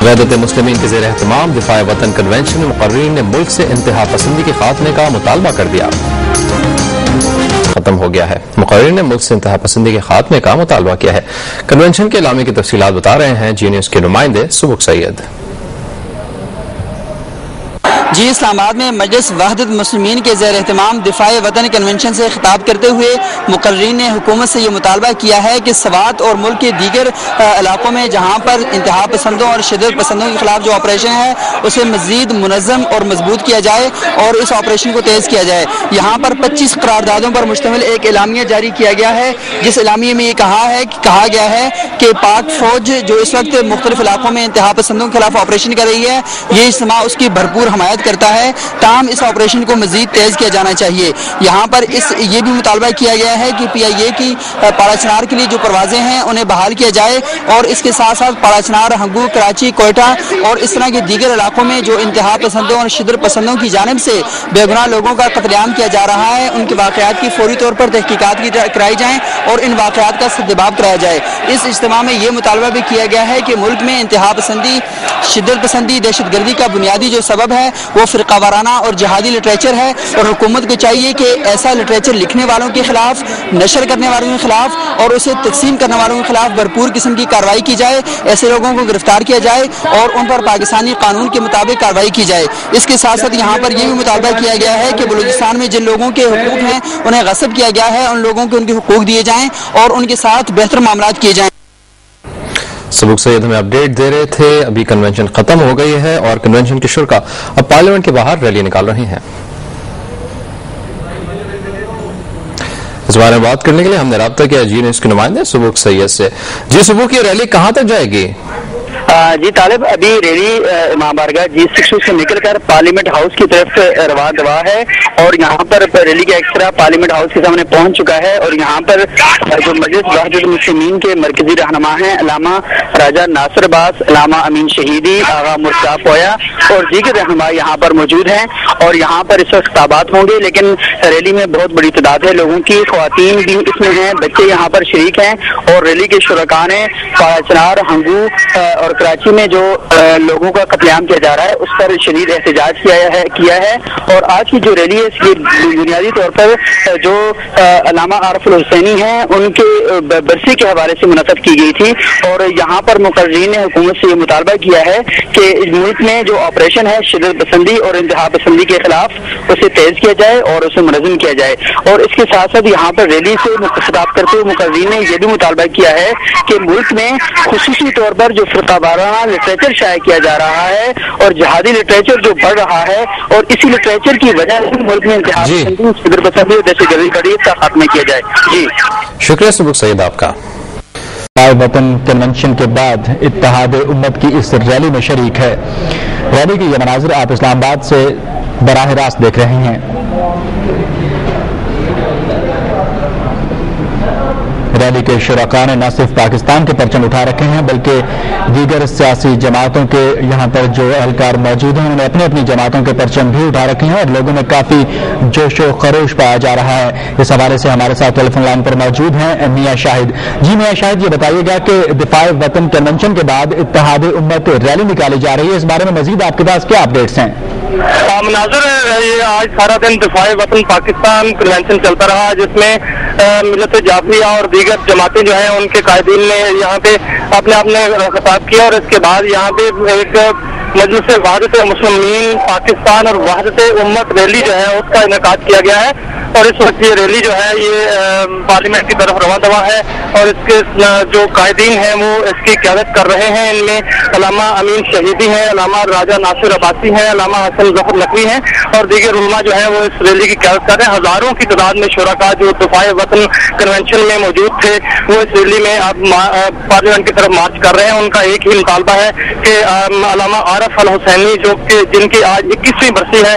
قیادت مسلمین کے زیر اہتمام دفاع وطن کنونشن میں مقررین نے ملک سے انتہا پسندی کے خاتمے کا مطالبہ کر دیا۔ ختم ہو گیا ہے۔ مقررین نے ملک سے انتہا پسندی کے خاتمے کا مطالبہ کیا ہے۔ کنونشن کے اعلامیے کی تفصیلات بتا رہے ہیں جی نیوز کے نمائندے سبک سید۔ جی اسلام آباد میں مجلس وحدت مسلمین کے زیر اہتمام دفاع وطن کنونشن سے خطاب کرتے ہوئے مقررین نے حکومت سے یہ مطالبہ کیا ہے کہ سوات اور ملک کے دیگر علاقوں میں جہاں پر انتہا پسندوں اور شدت پسندوں کے خلاف جو آپریشن ہے اسے مزید منظم اور مضبوط کیا جائے اور اس آپریشن کو تیز کیا جائے۔ یہاں پر 25 قراردادوں پر مشتمل ایک اعلامیہ جاری کیا گیا ہے، جس اعلامیے میں یہ کہا گیا ہے کہ پاک فوج جو اس وقت مختلف علاقوں میں انتہا پسندوں کے خلاف آپریشن کر رہی ہے، یہ اجتماع اس کی بھرپور حمایت کرتا ہے، تاہم اس آپریشن کو مزید تیز کیا جانا چاہیے۔ یہاں پر یہ بھی مطالبہ کیا گیا ہے کہ پی آئی اے کی پاڑا چنار کے لیے جو پروازیں ہیں انہیں بحال کیا جائے اور اس کے ساتھ ساتھ پاڑا چنار، ہنگو، کراچی، کوئٹہ اور اس طرح کے دیگر علاقوں میں جو انتہا پسندوں اور شدت پسندوں کی جانب سے بے گناہ لوگوں کا قتل عام کیا جا رہا ہے، ان کے واقعات کی فوری طور پر تحقیقات کرائی جائیں اور ان واقعات کا سدباب کرایا جائے۔ اس اجتماع میں یہ مطالبہ بھی کیا گیا ہے کہ ملک میں انتہا پسندی، شدت پسندی، دہشت گردی کا بنیادی جو سبب ہے وہ فرقہ وارانہ اور جہادی لٹریچر ہے، اور حکومت کو چاہیے کہ ایسا لٹریچر لکھنے والوں کے خلاف، نشر کرنے والوں کے خلاف اور اسے تقسیم کرنے والوں کے خلاف بھرپور قسم کی کارروائی کی جائے، ایسے لوگوں کو گرفتار کیا جائے اور ان پر پاکستانی قانون کے مطابق کارروائی کی جائے۔ اس کے ساتھ ساتھ یہاں پر یہ بھی مطالبہ کیا گیا ہے کہ بلوچستان میں جن لوگوں کے حقوق ہیں انہیں غصب کیا گیا ہے، ان لوگوں کو ان کے حقوق دیے جائیں اور ان کے ساتھ بہتر معاملات کیے جائیں۔ سبک سید ہمیں اپڈیٹ دے رہے تھے۔ ابھی کنونشن ختم ہو گئی ہے اور کنونشن کے شرکاء اب پارلیمنٹ کے باہر ریلی نکال رہے ہیں۔ اس بارے میں بات کرنے کے لیے ہم نے رابطہ کیا جی نیوز کے نمائندے سبک سید سے۔ جی سبک، یہ ریلی کہاں تک جائے گی؟ جی طالب، ابھی ریلی امام بارگاہ G6 سے نکل کر پارلیمنٹ ہاؤس کی طرف رواں دوا ہے اور یہاں پر ریلی کا ایکسٹرا پارلیمنٹ ہاؤس کے سامنے پہنچ چکا ہے اور یہاں پر جو مجلس وحدت المسلمین کے مرکزی رہنما ہیں علامہ راجہ ناصر عباس، علامہ امین شہیدی، آغا مرتضیٰ پویا اور دیگر رہنما یہاں پر موجود ہیں اور یہاں پر اس وقت خطابات ہوں گے، لیکن ریلی میں بہت بڑی تعداد ہے لوگوں کی، خواتین بھی اس میں ہیں، بچے یہاں پر شریک ہیں اور ریلی کے شرکاء نے پاڑا چنار، ہنگو اور کراچی میں جو لوگوں کا قتل عام کیا جا رہا ہے اس پر شدید احتجاج کیا ہے اور آج کی جو ریلی ہے اس کی بنیادی طور پر جو علامہ عارف الحسینی ہیں ان کے برسی کے حوالے سے منعقد کی گئی تھی اور یہاں پر مقررین نے حکومت سے یہ مطالبہ کیا ہے کہ ملک میں جو آپریشن ہے شدت پسندی اور انتہا پسندی کے خلاف اسے تیز کیا جائے اور اسے منظم کیا جائے اور اس کے ساتھ ساتھ یہاں پر ریلی سے خطاب کرتے ہوئے مقررین نے یہ بھی مطالبہ کیا ہے کہ ملک میں خصوصی طور پر جو فرقہ وارانہ لٹریچر شائع کیا جا رہا ہے اور جہادی لٹریچر جو بڑھ رہا ہے اور اسی لٹریچر کی وجہ سے ملک میں انتہا پسندی، شدت پسندی اور دہشت گردی کا خاتمہ کیا جائے۔ جی شکریہ سبک سید آپ کا۔ وطن کنونشن کے بعد اتحاد امت کی اس ریلی میں شریک ہے۔ ریلی کے یہ مناظر آپ اسلام آباد سے براہ راست دیکھ رہے ہیں۔ ریلی کے شرکاء نے نہ صرف پاکستان کے پرچم اٹھا رکھے ہیں بلکہ دیگر سیاسی جماعتوں کے یہاں پر جو اہلکار موجود ہیں انہوں نے اپنی اپنی جماعتوں کے پرچم بھی اٹھا رکھے ہیں اور لوگوں میں کافی جوش و خروش پایا جا رہا ہے۔ اس حوالے سے ہمارے ساتھ ٹیلی فون لائن پر موجود ہیں میاں شاہد۔ جی میاں شاہد، یہ بتائیے گا کہ دفاع وطن کنونشن کے بعد اتحاد امت ریلی نکالی جا رہی ہے، اس بارے میں مزید آپ کے پاس کیا اپڈیٹس ہیں؟ مناظر یہ آج سارا دن دفاع وطن پاکستان کنونشن چلتا رہا جس میں ملت جعفریہ اور دیگر جماعتیں جو ہیں ان کے قائدین نے یہاں پہ اپنے خطاب کیا اور اس کے بعد یہاں پہ ایک مجلس وحدت مسلمین پاکستان اور وحدت امت ریلی جو ہے اس کا انعقاد کیا گیا ہے اور اس وقت یہ ریلی جو ہے یہ پارلیمنٹ کی طرف رواں دوا ہے اور اس کے جو قائدین ہیں وہ اس کی قیادت کر رہے ہیں۔ ان میں علامہ امین شہیدی ہیں، علامہ راجہ ناصر عباسی ہیں، علامہ حسن ظفر نقوی ہیں اور دیگر علماء جو ہیں وہ اس ریلی کی قیادت کر رہے ہیں۔ ہزاروں کی تعداد میں شرکاء جو دفاع وطن کنونشن میں موجود تھے وہ اس ریلی میں اب پارلیمنٹ کی طرف مارچ کر رہے ہیں۔ ان کا ایک ہی مطالبہ ہے کہ علامہ عارف الحسینی جو کہ جن کی آج 21ویں برسی ہے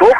2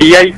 DI